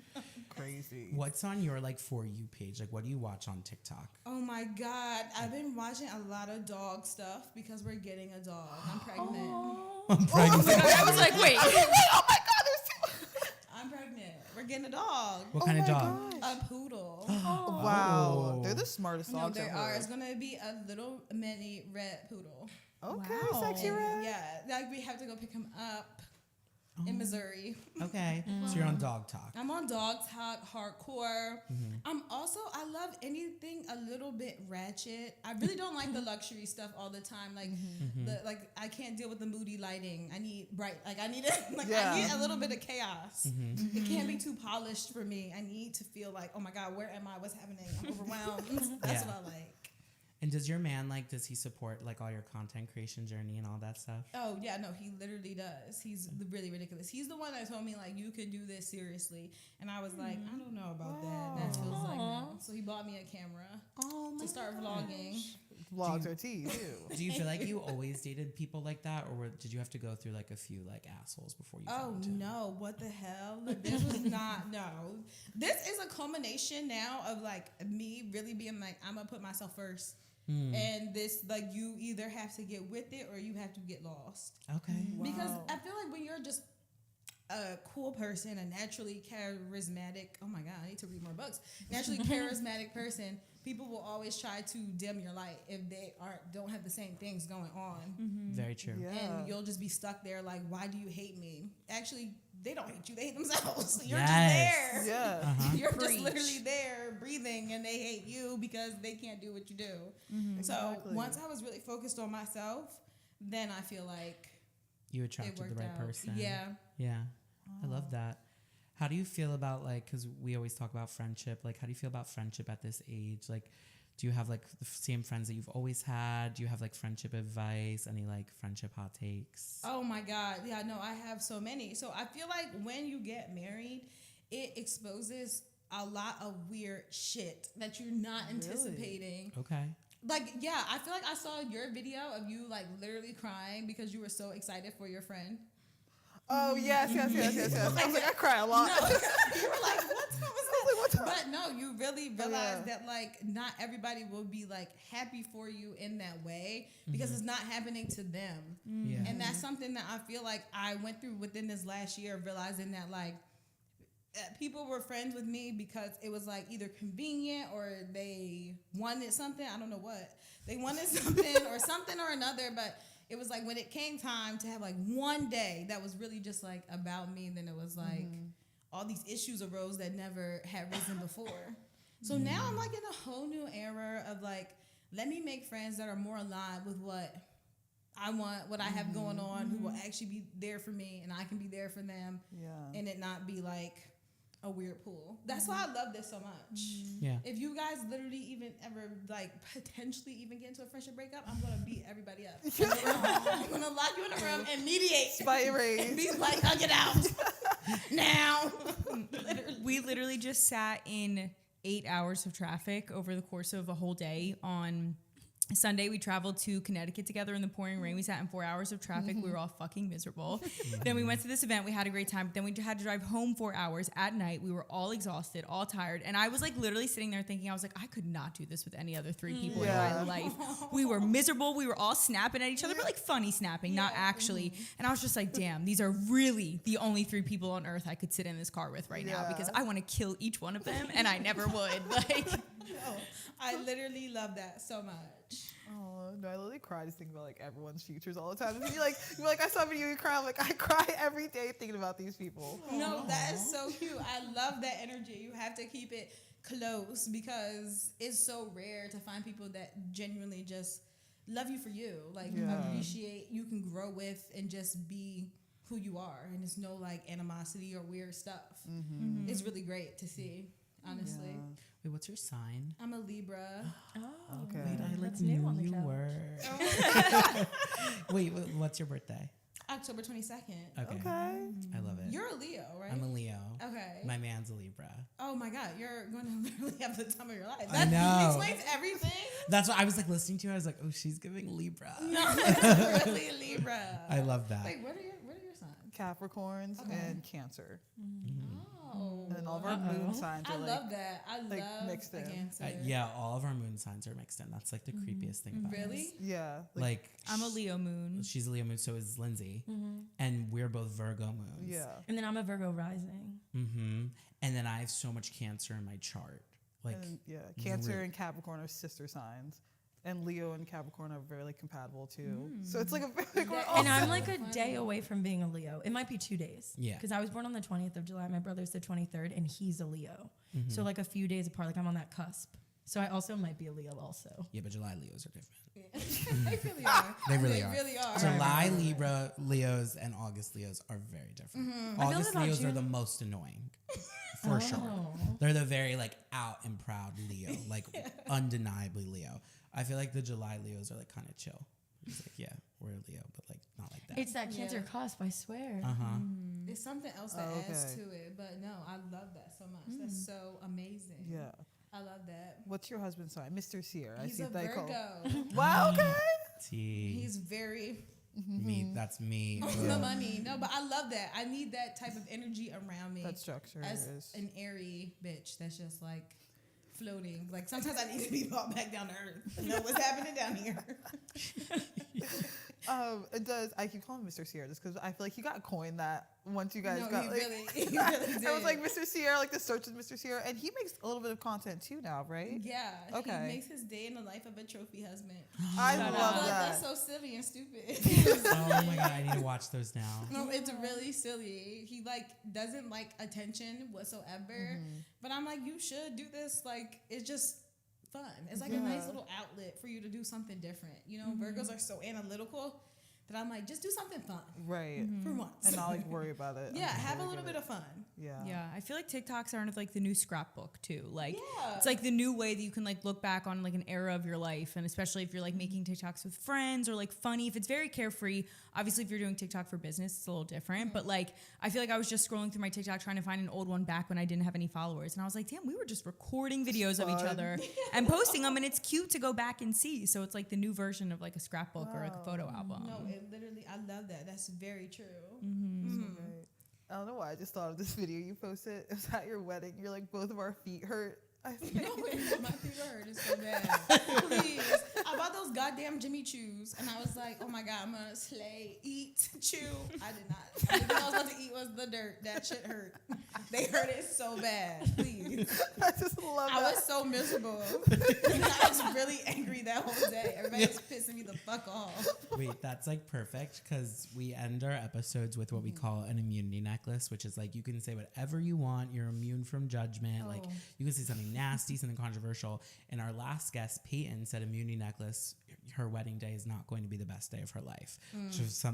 Crazy. What's on your For You page? Like, what do you watch on TikTok? Oh my God. I've been watching a lot of dog stuff because we're getting a dog. I'm pregnant. I'm pregnant. I was like, wait. Oh my God, there's too I'm pregnant. We're getting getting a dog. What kind of dog? A poodle. Wow. They're the smartest No, dogs there ever. are. It's gonna be a little mini red poodle. Okay, Wow. sexy red. Yeah, like we have to go pick him up in Missouri. Okay. So you're on Dog Talk. I'm on Dog Talk hardcore. I love anything a little bit ratchet. I really don't like the luxury stuff all the time. Like I can't deal with the moody lighting. I need bright. Like I need I need a little bit of chaos. It can't be too polished for me. I need to feel like, oh my God, where am I? What's happening? I'm overwhelmed. That's what I like. And does your man does he support like all your content creation journey and all that stuff? Oh yeah, no, he literally does. He's really ridiculous. He's the one that told me like, you could do this seriously, and I was like, I don't know about that. That feels like no. So he bought me a camera to start vlogging. Vlogs are tea too. Do you feel like you always dated people like that, or did you have to go through like a few like assholes before you? Oh found him? no, what the hell? This was not no. This is a culmination now of like me really being like, I'm gonna put myself first. And this, like, you either have to get with it or you have to get lost. Okay. Because I feel like when you're just a cool person, a naturally charismatic, oh my God, I need to read more books. Naturally charismatic person, people will always try to dim your light if they don't have the same things going on. Very true. Yeah. And you'll just be stuck there like, why do you hate me? Actually, they don't hate you, they hate themselves. You're Yes. just there. Yeah. You're Preach. just literally there breathing and they hate you because they can't do what you do. So Exactly. once I was really focused on myself, then I feel like You it attracted worked the right out. person. Yeah. Yeah. I love that. How do you feel about like, because we always talk about friendship, like how do you feel about friendship at this age? Like, do you have like the same friends that you've always had? Do you have like friendship advice? Any like friendship hot takes? Oh my God. Yeah, no, I have so many. So I feel like when you get married, it exposes a lot of weird shit that you're not anticipating. Okay. Like, yeah, I feel like I saw your video of you like literally crying because you were so excited for your friend. Oh yes. I was like, I cry a lot. No, you were like, what's up? But no, you really realize that like not everybody will be like happy for you in that way because it's not happening to them. Yeah. And that's something that I feel like I went through within this last year of realizing that like people were friends with me because it was like either convenient or they wanted something. I don't know what. They wanted something or another, but it was like when it came time to have like one day that was really just like about me, then it was like all these issues arose that never had risen before. So now I'm like in a whole new era of like, let me make friends that are more aligned with what I want, what I have going on, who will actually be there for me and I can be there for them. Yeah. And it not be like a weird pool. That's why I love this so much. Yeah. If you guys literally even ever like potentially even get into a friendship breakup, I'm gonna beat everybody up. I'm gonna lock you in a room and mediate. Spite raise. And be like, hug it out now. We literally just sat in 8 hours of traffic over the course of a whole day. On Sunday, we traveled to Connecticut together in the pouring rain. We sat in 4 hours of traffic. We were all fucking miserable. Then we went to this event. We had a great time. But then we had to drive home 4 hours at night. We were all exhausted, all tired. And I was like literally sitting there thinking, I was like, I could not do this with any other 3 people in my life. We were miserable. We were all snapping at each other, but like funny snapping, not actually. And I was just like, damn, these are really the only 3 people on earth I could sit in this car with right now because I want to kill each one of them and I never would. Like, I literally love that so much. Oh no, I literally cry just thinking about like everyone's futures all the time. You're like, I saw a video you cry. I'm like, I cry every day thinking about these people. No, that is so cute. I love that energy. You have to keep it close because it's so rare to find people that genuinely just love you for you. Like appreciate you can grow with and just be who you are. And there's no like animosity or weird stuff. It's really great to see, honestly. Yeah. Wait, what's your sign? I'm a Libra. Oh, Okay. Wait, I like That's new knew on the you couch. were. Wait, what's your birthday? October 22nd. Okay. I love it. You're a Leo, right? I'm a Leo. Okay. My man's a Libra. Oh my God, you're going to literally have the time of your life. I That know. explains everything. That's what I was like listening to. I was like, oh, she's giving Libra. No, it's really Libra. I love that. Wait, what are your signs? Capricorns Okay. and Cancer. Oh. And then all of our moon signs I are like love that. I like, love mixed in. Cancer. Yeah, all of our moon signs are mixed in. That's like the creepiest thing about Really? us. yeah. Like I'm a Leo moon. she's a Leo moon, so is Lindsay, and we're both Virgo moons. Yeah. And then I'm a Virgo rising. And then I have so much Cancer in my chart. Like, And, Cancer and Capricorn are sister signs. And Leo and Capricorn are very compatible too. So it's like a big one. And I'm like a day away from being a Leo. It might be 2 days. Yeah. Because I was born on the 20th of July. My brother's the 23rd, and he's a Leo. So like a few days apart. Like I'm on that cusp. So I also might be a Leo also. Yeah, but July Leos are different. They really are. They really They are. really are. July Libra Leos and August Leos are very different. August about Leos are June. the most annoying, for sure. They're the very out and proud Leo, undeniably Leo. I feel like the July Leos are kind of chill. It's we're a Leo, but not like that. It's that Cancer cusp, I swear. It's something else that adds to Okay. it, but no, I love that so much. That's so amazing. Yeah. I love that. What's your husband's sign? Mr. Sierra. He's I a see they call. Virgo. Wow, okay. T. He's very Me. That's me. no money. No, but I love that. I need that type of energy around me. That structure as is. an airy bitch that's just floating. Sometimes I need to be brought back down to earth. Know what's happening down here. It does. I keep calling him Mr. Sierra just because I feel like he got coined that once you guys No, got. he Like, really did. I was like Mr. Sierra, the search is Mr. Sierra, and he makes a little bit of content too now, right? Yeah. Okay. He makes his day in the life of a trophy husband. I Shout love out. that. That's so silly and stupid. Oh my god, I need to watch those now. No, it's really silly. He doesn't like attention whatsoever. But I'm like, you should do this. It's just fun. It's a nice little outlet for you to do something different. Virgos are so analytical that I'm like, just do something fun Right. for once. And not worry about it. Yeah, have a little bit of fun. Yeah. Yeah, I feel like TikToks are the new scrapbook too. Yeah. It's the new way that you can look back on an era of your life, and especially if you're making TikToks with friends or funny. If it's very carefree, obviously if you're doing TikTok for business, it's a little different. But I feel like I was just scrolling through my TikTok trying to find an old one back when I didn't have any followers, and I was like, damn, we were just recording videos of each other and posting them, and it's cute to go back and see. So it's the new version of a scrapbook or a photo album. No, it literally, I love that. That's very true. Right. I don't know why. I just thought of this video you posted. It was at your wedding. You're like, both of our feet hurt. I think. No, my feet hurt. It's so bad. Please. I bought those goddamn Jimmy Choos, and I was like, oh my God, I'm going to slay, eat, chew. I did not. The thing I was about to eat was the dirt. That shit hurt. They hurt it so bad. Please. I just love I that. was so miserable. I was really angry that whole day. Everybody was pissing me the fuck off. Wait, that's perfect because we end our episodes with what we call an immunity necklace, which is you can say whatever you want. You're immune from judgment. You can say something nasty, something controversial. And our last guest, Peyton, said immunity necklace, her wedding day is not going to be the best day of her life.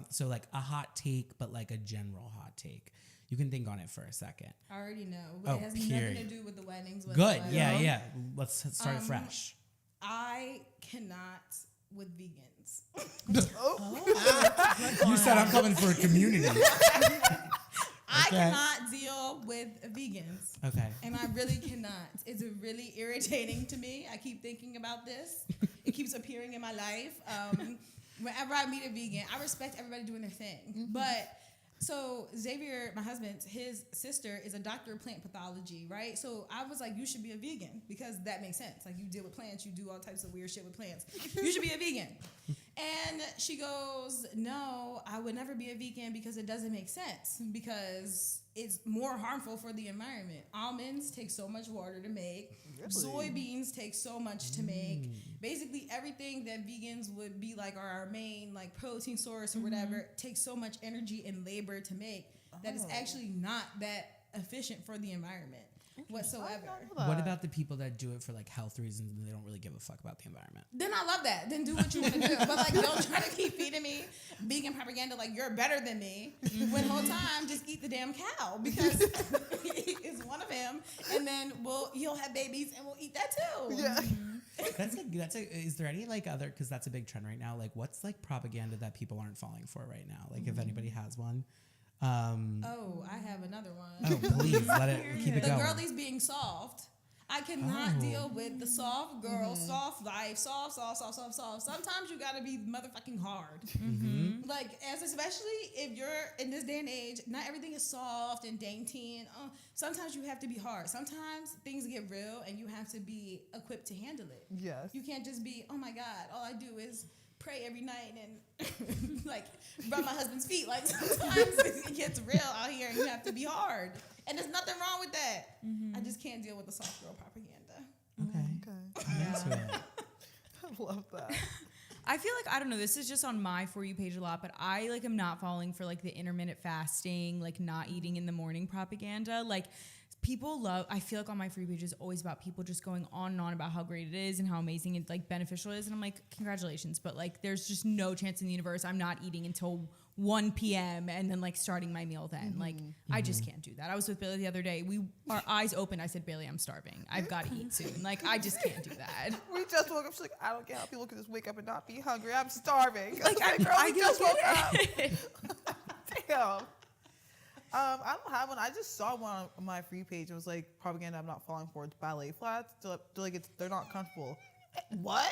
So a hot take, but a general hot take. You can think on it for a second. I already know. But Oh, it has period. nothing to do with the weddings. Good. whatsoever. Yeah. Let's start fresh. I cannot with vegans. You said I'm coming for a community. I cannot deal with vegans. Okay. And I really cannot. It's really irritating to me. I keep thinking about this. It keeps appearing in my life. Whenever I meet a vegan, I respect everybody doing their thing. But so Xavier, my husband, his sister is a doctor of plant pathology, right? So I was like, you should be a vegan because that makes sense. You deal with plants, you do all types of weird shit with plants. You should be a vegan. And she goes, no, I would never be a vegan because it doesn't make sense because it's more harmful for the environment. Almonds take so much water to make. Really? Soybeans take so much to make. Basically everything that vegans would be our main protein source or whatever takes so much energy and labor to make that it's actually not that efficient for the environment whatsoever. What about the people that do it for health reasons and they don't really give a fuck about the environment? Then I love that. Then do what you want to do. But don't try to keep feeding me vegan propaganda you're better than me. When the whole time just eat the damn cow because it's one of him. And then he'll have babies and we'll eat that too. Yeah. Is there any other, because that's a big trend right now, what's propaganda that people aren't falling for right now? If anybody has one. I have another one. Oh, please let it keep it The going. girlies being soft. I cannot deal with the soft girl, soft life, soft. Sometimes you gotta be motherfucking hard. Especially if you're in this day and age, not everything is soft and dainty. And sometimes you have to be hard. Sometimes things get real and you have to be equipped to handle it. Yes. You can't just be, oh my God, all I do is pray every night and rub my husband's feet. Sometimes it gets real out here and you have to be hard. And there's nothing wrong with that. I just can't deal with the soft girl propaganda. Okay. I'm into it. I love that. I feel like, I don't know, this is just on my For You page a lot, but I like am not falling for like the intermittent fasting, like not eating in the morning propaganda. Like people love, I feel like on my For You page is always about people just going on and on about how great it is and how amazing and like beneficial it is. And I'm like, congratulations. But like, there's just no chance in the universe I'm not eating until 1 p.m. and then like starting my meal then. Like, I just can't do that. I was with Bailey the other day. Our eyes opened. I said, Bailey, I'm starving. I've got to eat soon. Like, I just can't do that. We just woke up. She's like, I don't get how people can just wake up and not be hungry. I'm starving. Like, I just woke up. it. Damn. I don't have one. I just saw one on my free page. It was like propaganda I'm not falling for. It's ballet flats. They're not comfortable. What?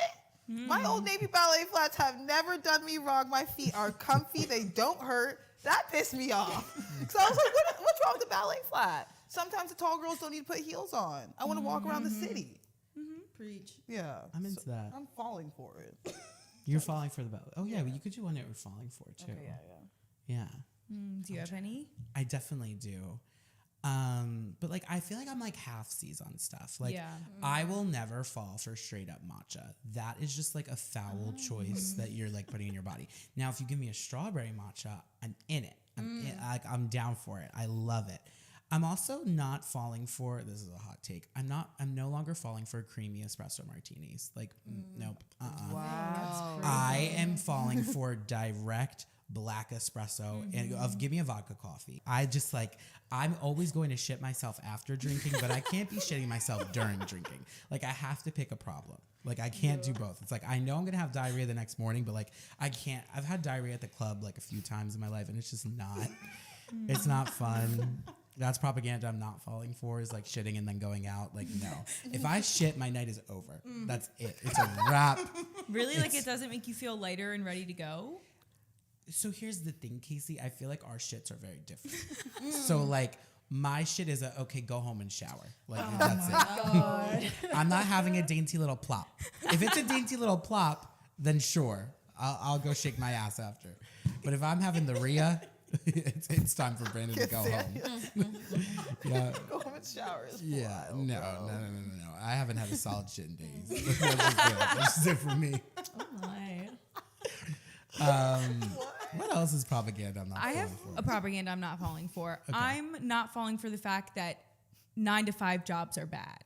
My Old Navy ballet flats have never done me wrong. My feet are comfy. They don't hurt. That pissed me off. So I was like, what's wrong with the ballet flat? Sometimes the tall girls don't need to put heels on. I want to walk around the city. Preach. Yeah. I'm into that. I'm falling for it. You're falling for the ballet. Oh, yeah. Well, you could do one that you're falling for, too. Okay, Yeah. Do you have any? I definitely do. But like I feel like I'm like halfsies on stuff. Like I will never fall for straight up matcha. That is just like a foul choice that you're like putting in your body. Now if you give me a strawberry matcha, I'm in it. I'm down for it. I love it. I'm also not falling for, this is a hot take, I'm no longer falling for creamy espresso martinis. Like nope. Wow. I am falling for direct black espresso and give me a vodka coffee. I just like, I'm always going to shit myself after drinking, but I can't be shitting myself during drinking. Like I have to pick a problem. Like I can't do both. It's like, I know I'm going to have diarrhea the next morning, but like I can't, I've had diarrhea at the club like a few times in my life and it's just not, it's not fun. That's propaganda I'm not falling for, is like shitting and then going out. Like, no. If I shit, my night is over. That's it. It's a wrap. Really? Like it doesn't make you feel lighter and ready to go? So here's the thing, Casey. I feel like our shits are very different. So like my shit is okay, go home and shower. Like that's it. God. I'm not having a dainty little plop. If it's a dainty little plop, then sure, I'll go shake my ass after. But if I'm having the Rhea, it's time for Brandon to go home. Yeah. Go home and shower. Yeah. No. I haven't had a solid shit in days. That's just it for me. Oh my. What else is propaganda I'm not I falling have for? a propaganda I'm not falling for. Okay. I'm not falling for the fact that 9-to-5 jobs are bad.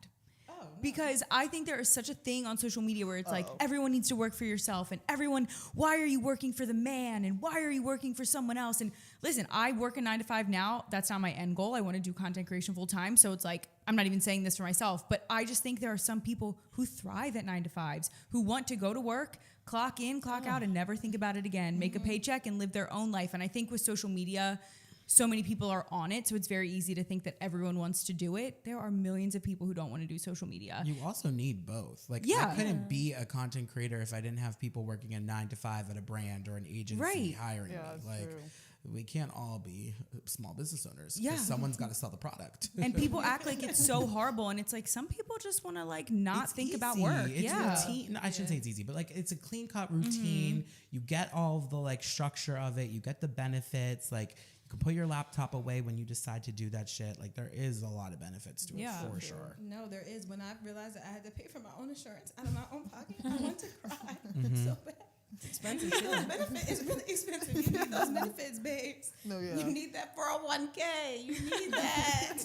Because I think there is such a thing on social media where it's like everyone needs to work for yourself and everyone, why are you working for the man and why are you working for someone else? And listen, I work a 9-to-5 now. That's not my end goal. I want to do content creation full time. So it's like, I'm not even saying this for myself, but I just think there are some people who thrive at 9-to-5s, who want to go to work, clock in, clock out, and never think about it again, make a paycheck and live their own life. And I think with social media, so many people are on it, so it's very easy to think that everyone wants to do it. There are millions of people who don't want to do social media. You also need both. Like, Yeah. I couldn't be a content creator if I didn't have people working a 9-to-5 at a brand or an agency hiring me. that's Like, true. we can't all be small business owners. 'Cause Yeah. someone's got to sell the product. And people act like it's so horrible, and it's like some people just want to like not It's think about easy. work. It's routine. No, I shouldn't say it's easy, but like it's a clean cut routine. You get all of the like structure of it. You get the benefits. Like you can put your laptop away when you decide to do that shit. Like there is a lot of benefits to it for sure. No, there is. When I realized that I had to pay for my own insurance out of my own pocket, I want to cry so bad. It's expensive too. Benefit is really expensive. You need those benefits, babes. No, yeah. You need that 401k. You need that.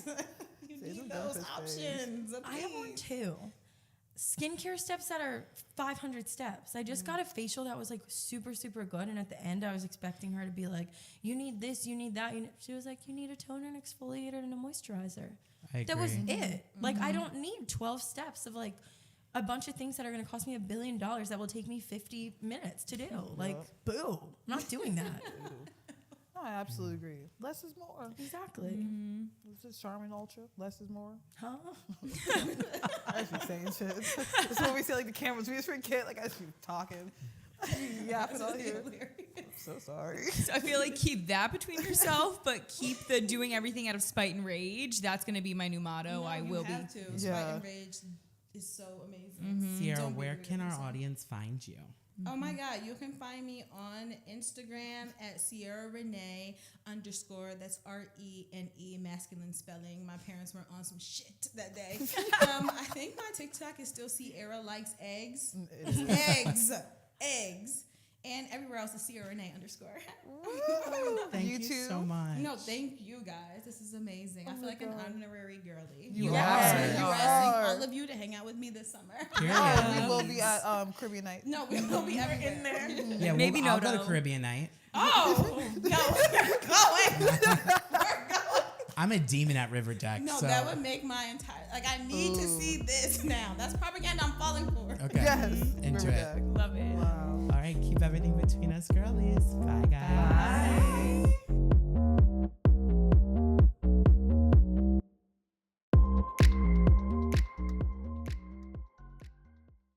You Say some need those benefits, options. I have one please. too. Skincare steps that are 500 steps. I just got a facial that was like super, super good. And at the end, I was expecting her to be like, you need this, you need that. She was like, you need a toner, an exfoliator, and a moisturizer. I agree. That was it. Like, I don't need 12 steps of like a bunch of things that are going to cost me $1 billion that will take me 50 minutes to do. Like, boo. I'm not doing that. No, I absolutely agree. Less is more. Exactly. This is Charmin Ultra. Less is more. Huh? I just be saying shit. It's when we say like the cameras. We just forget. Like I just be talking. Yapping on here. I'm so sorry. So I feel like keep that between yourself, but keep the doing everything out of spite and rage. That's going to be my new motto. No, I will be. to. Spite Yeah. and rage is so amazing. Sierra, Don't be where rude can to our yourself. audience find you? Oh my God, you can find me on Instagram at Cierra Rene _ that's RENE, masculine spelling. My parents were on some shit that day. I think my TikTok is still Sierra Likes Eggs. Eggs. And everywhere else is Cierra Rene _ Thank you so much. No, thank you guys. This is amazing. I feel like an honorary girly. You are. You We're are. asking all of you to hang out with me this summer. Oh, we will be at Caribbean night. No, we will be everywhere. in there. Yeah, Maybe I'll go no, to though. Caribbean night. Oh, no, we're going. I'm a demon at River Deck. No, so. that would make my entire, like, I need to see this now. That's propaganda I'm falling for. Okay. Yes. Into River it. Deck. Love it. Wow. All right, keep everything between us, girlies. Bye, guys. Bye.